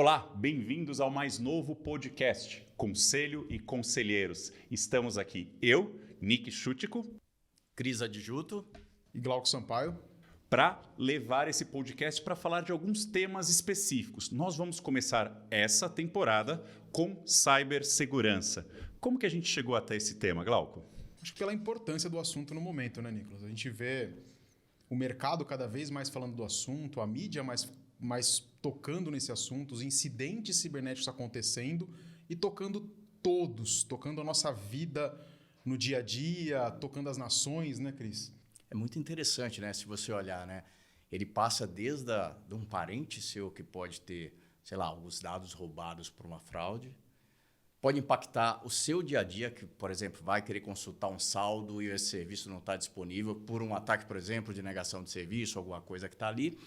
Olá, bem-vindos ao mais novo podcast, Conselho e Conselheiros. Estamos aqui, eu, Nick Schutico, Cris Adjuto e Glauco Sampaio, para levar esse podcast para falar de alguns temas específicos. Nós vamos começar essa temporada com cibersegurança. Como que a gente chegou até esse tema, Glauco? Acho que pela importância do assunto no momento, né, Nicolas? A gente vê o mercado cada vez mais falando do assunto, a mídia mais tocando nesse assunto, os incidentes cibernéticos acontecendo e tocando a nossa vida no dia a dia, tocando as nações, né, Cris? é muito interessante, né? Se você olhar, né? Ele passa desde de um parente seu que pode ter, sei lá, alguns dados roubados por uma fraude, pode impactar o seu dia a dia, que, por exemplo, vai querer consultar um saldo e esse serviço não está disponível por um ataque, por exemplo, de negação de serviço, alguma coisa que está ali,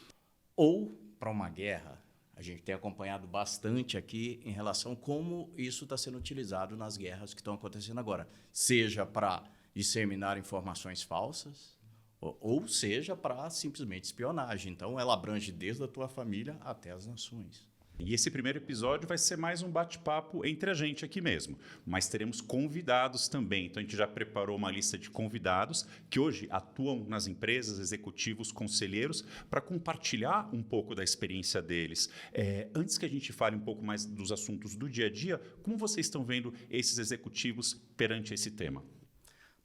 ou para uma guerra. A gente tem acompanhado bastante aqui em relação a como isso está sendo utilizado nas guerras que estão acontecendo agora, seja para disseminar informações falsas, ou seja para simplesmente espionagem. Então, ela abrange desde a tua família até as nações. E esse primeiro episódio vai ser mais um bate-papo entre a gente aqui mesmo, mas teremos convidados também. Então a gente já preparou uma lista de convidados que hoje atuam nas empresas, executivos, conselheiros, para compartilhar um pouco da experiência deles. Antes que a gente fale um pouco mais dos assuntos do dia a dia, como vocês estão vendo esses executivos perante esse tema?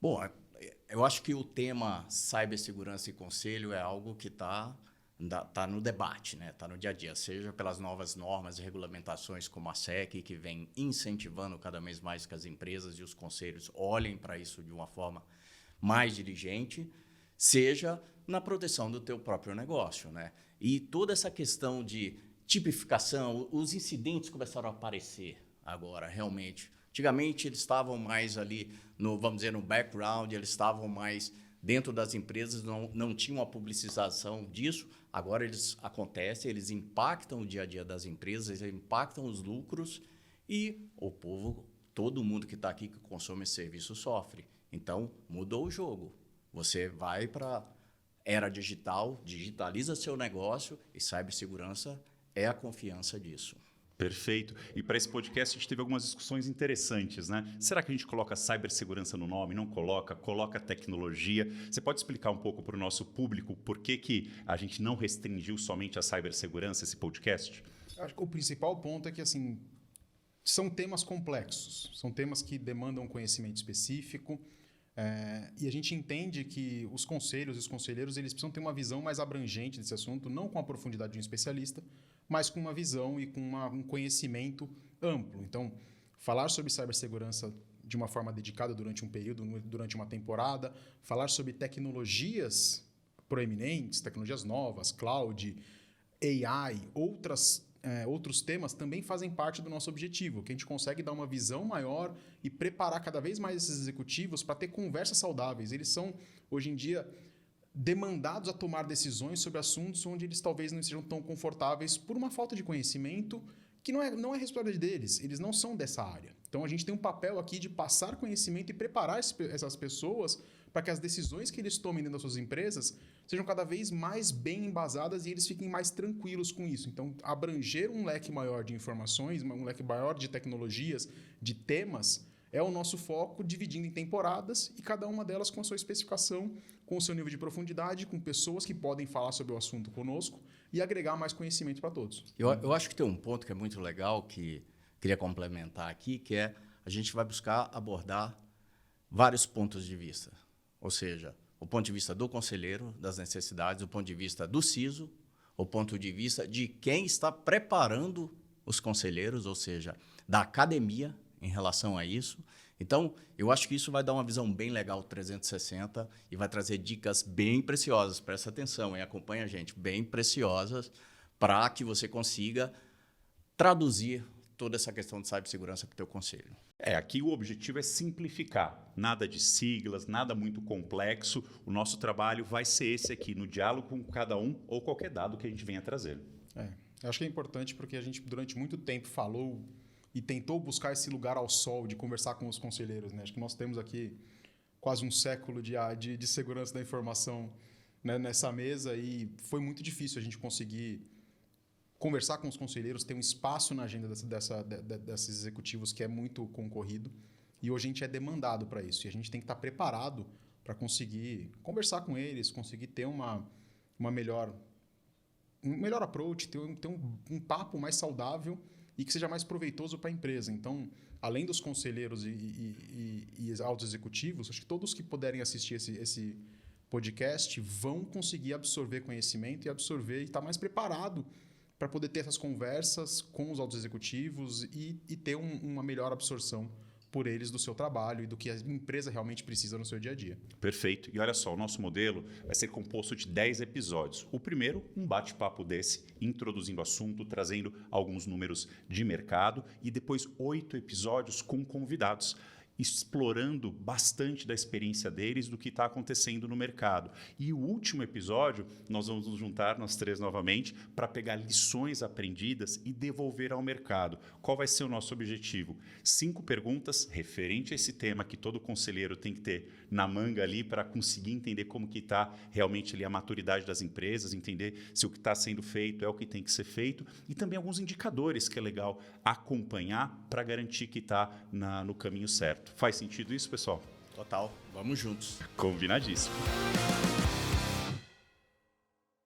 Bom, eu acho que o tema cibersegurança e conselho é algo que está no debate, né? Está no dia a dia, seja pelas novas normas e regulamentações como a SEC, que vem incentivando cada vez mais que as empresas e os conselhos olhem para isso de uma forma mais diligente, seja na proteção do teu próprio negócio, né? E toda essa questão de tipificação, os incidentes começaram a aparecer agora, realmente. Antigamente, eles estavam mais ali, vamos dizer, no background, eles estavam mais dentro das empresas, não tinham uma publicização disso. Agora eles acontecem, eles impactam o dia a dia das empresas, eles impactam os lucros e o povo, todo mundo que está aqui que consome esse serviço sofre. Então, mudou o jogo. Você vai para a era digital, digitaliza seu negócio e cibersegurança é a confiança disso. Perfeito. E para esse podcast a gente teve algumas discussões interessantes, né? Será que a gente coloca cibersegurança no nome? Não coloca? Coloca tecnologia? Você pode explicar um pouco para o nosso público por que a gente não restringiu somente a cibersegurança esse podcast? Acho que o principal ponto é que assim, são temas complexos, são temas que demandam conhecimento específico, e a gente entende que os conselhos e os conselheiros eles precisam ter uma visão mais abrangente desse assunto, não com a profundidade de um especialista, mas com uma visão e com um conhecimento amplo. Então, falar sobre cibersegurança de uma forma dedicada durante um período, durante uma temporada, falar sobre tecnologias proeminentes, tecnologias novas, cloud, AI, outros temas também fazem parte do nosso objetivo, que a gente consegue dar uma visão maior e preparar cada vez mais esses executivos para ter conversas saudáveis. Eles são, hoje em dia, demandados a tomar decisões sobre assuntos onde eles talvez não sejam tão confortáveis por uma falta de conhecimento que não é responsabilidade deles, eles não são dessa área. Então a gente tem um papel aqui de passar conhecimento e preparar essas pessoas para que as decisões que eles tomem dentro das suas empresas sejam cada vez mais bem embasadas e eles fiquem mais tranquilos com isso. Então abranger um leque maior de informações, um leque maior de tecnologias, de temas, é o nosso foco, dividindo em temporadas e cada uma delas com a sua especificação, com o seu nível de profundidade, com pessoas que podem falar sobre o assunto conosco e agregar mais conhecimento para todos. Eu acho que tem um ponto que é muito legal, que queria complementar aqui, que é a gente vai buscar abordar vários pontos de vista. Ou seja, o ponto de vista do conselheiro, das necessidades, o ponto de vista do CISO, o ponto de vista de quem está preparando os conselheiros, ou seja, da academia, em relação a isso. Então, eu acho que isso vai dar uma visão bem legal 360 e vai trazer dicas bem preciosas. Presta atenção e acompanha a gente, bem preciosas, para que você consiga traduzir toda essa questão de cibersegurança para o teu conselho. Aqui o objetivo é simplificar. Nada de siglas, nada muito complexo. O nosso trabalho vai ser esse aqui, no diálogo com cada um ou qualquer dado que a gente venha trazer. Eu acho que é importante porque a gente, durante muito tempo, falou e tentou buscar esse lugar ao sol de conversar com os conselheiros, né? Acho que nós temos aqui quase um século de segurança da informação, né, nessa mesa e foi muito difícil a gente conseguir conversar com os conselheiros, ter um espaço na agenda desses executivos que é muito concorrido. E hoje a gente é demandado para isso. E a gente tem que estar preparado para conseguir conversar com eles, conseguir ter um melhor approach, ter um papo mais saudável e que seja mais proveitoso para a empresa. Então, além dos conselheiros e altos executivos, acho que todos que puderem assistir esse podcast vão conseguir absorver conhecimento e absorver e estar mais preparado para poder ter essas conversas com os altos executivos e ter uma melhor absorção por eles do seu trabalho e do que a empresa realmente precisa no seu dia a dia. Perfeito. E olha só, o nosso modelo vai ser composto de 10 episódios. O primeiro, um bate-papo desse, introduzindo o assunto, trazendo alguns números de mercado, e depois 8 episódios com convidados, explorando bastante da experiência deles, do que está acontecendo no mercado. E o último episódio, nós vamos nos juntar, nós três novamente, para pegar lições aprendidas e devolver ao mercado. Qual vai ser o nosso objetivo? 5 perguntas referente a esse tema que todo conselheiro tem que ter na manga ali para conseguir entender como que está realmente ali a maturidade das empresas, entender se o que está sendo feito é o que tem que ser feito, e também alguns indicadores que é legal acompanhar para garantir que está no caminho certo. Faz sentido isso, pessoal? Total. Vamos juntos. Combinadíssimo.